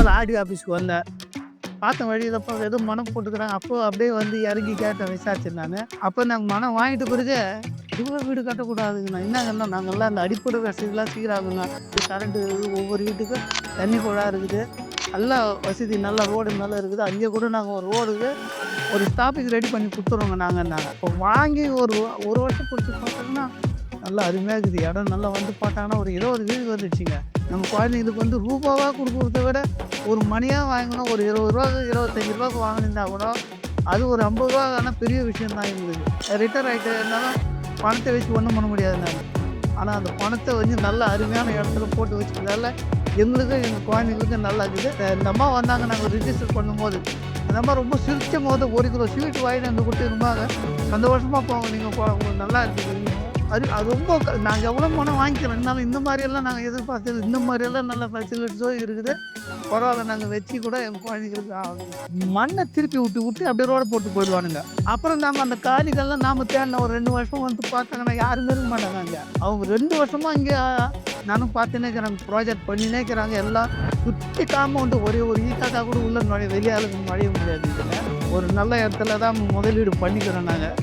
நேரத்தில் ஆடி ஆஃபீஸ்க்கு வந்தேன். பார்த்தேன் வழியில ஏதோ மனம் போட்டுக்கிறாங்க. அப்போ அப்படியே வந்து இறங்கி கேட்டேன், விசாரிச்சேன் நானு. அப்போ நாங்கள் மனம் வாங்கிட்ட பிறகு, இவ்வளோ வீடு கட்டக்கூடாதுங்கண்ணா. என்னங்கன்னா நாங்கள்லாம் அந்த அடிப்படை வசதிலாம் சீராகுங்க. கரண்ட்டு ஒவ்வொரு வீட்டுக்கும் தண்ணி குழாய் இருக்குது. நல்லா வசதி, நல்லா ரோடு நல்லா இருக்குது. அங்கே கூட நாங்கள் ஒரு ரோடுக்கு ஒரு ஸ்டாப்பிங் ரெடி பண்ணி கொடுத்துருவோங்க நாங்கன்னாங்க. இப்போ வாங்கி ஒரு வருஷம் பொறுத்து பார்த்தோம்னா நல்லா அருமையாக இருக்குது. இடம் நல்லா வந்து பார்த்தாங்கன்னா ஒரு 20 வீடு வந்துடுச்சுங்க. நம்ம குழந்தைங்களுக்கு வந்து ரூபாவாக கொடுக்குறத விட ஒரு மணியாக வாங்கினோம். ஒரு 20 ரூபா 25 ரூபாய்க்கு வாங்கினா கூட அது ஒரு 50 ரூபா ஆனால் பெரிய விஷயம் தான் எங்களுக்கு. ரிட்டர் ஆகிட்டு இருந்தாலும் பணத்தை வச்சு ஒன்றும் பண்ண முடியாது நான். ஆனால் அந்த பணத்தை வந்து நல்ல அருமையான இடத்துல போட்டு வச்சுக்கிறதால எங்களுக்கும் எங்கள் குழந்தைங்களுக்கும் நல்லா இருக்குது. இந்த அம்மா வந்தாங்க நாங்கள் ரிஜிஸ்டர் பண்ணும்போது, அந்த அம்மா ரொம்ப சிரிச்சும் போது 1 கிலோ ஸ்வீட் வாங்கிட்டு வந்து கொடுத்து இருந்தாங்க. சந்தோஷமாக போங்க, நீங்கள் உங்களுக்கு நல்லா இருக்குது. அது ரொம்ப நாங்கள் எவ்வளோ பணம் வாங்கிக்கிறோம், இருந்தாலும் இந்த மாதிரியெல்லாம் நாங்கள் எதிர்பார்த்தது, இந்த மாதிரியெல்லாம் நல்ல ஃபெசிலிட்டிஸும் இருக்குது. பரவாயில்ல, நாங்கள் வச்சு கூட எங்கள் குழந்தைங்களுக்கு மண்ணை திருப்பி விட்டு அப்படியே ரோட போட்டு போயிடுவானுங்க. அப்புறம் நாம் அந்த காலிகள்லாம் நாம் தேடின ஒரு 2 வருஷம் வந்து பார்த்தாங்கன்னா யாருமே இருக்க மாட்டாங்க அங்கே. அவங்க 2 வருஷமாக இங்கே நானும் பார்த்துனே இருக்கிறாங்க, ப்ராஜெக்ட் பண்ணினே இருக்கிறாங்க. எல்லாம் சுற்றி காம்பவுண்டு ஒரே ஒரு ஈக்காக்கா கூட உள்ள வெளியாளுக்கு நுழைய முடியாது. இதில் ஒரு நல்ல இடத்துல தான் முதலீடு பண்ணிக்கிறோம் நாங்கள்.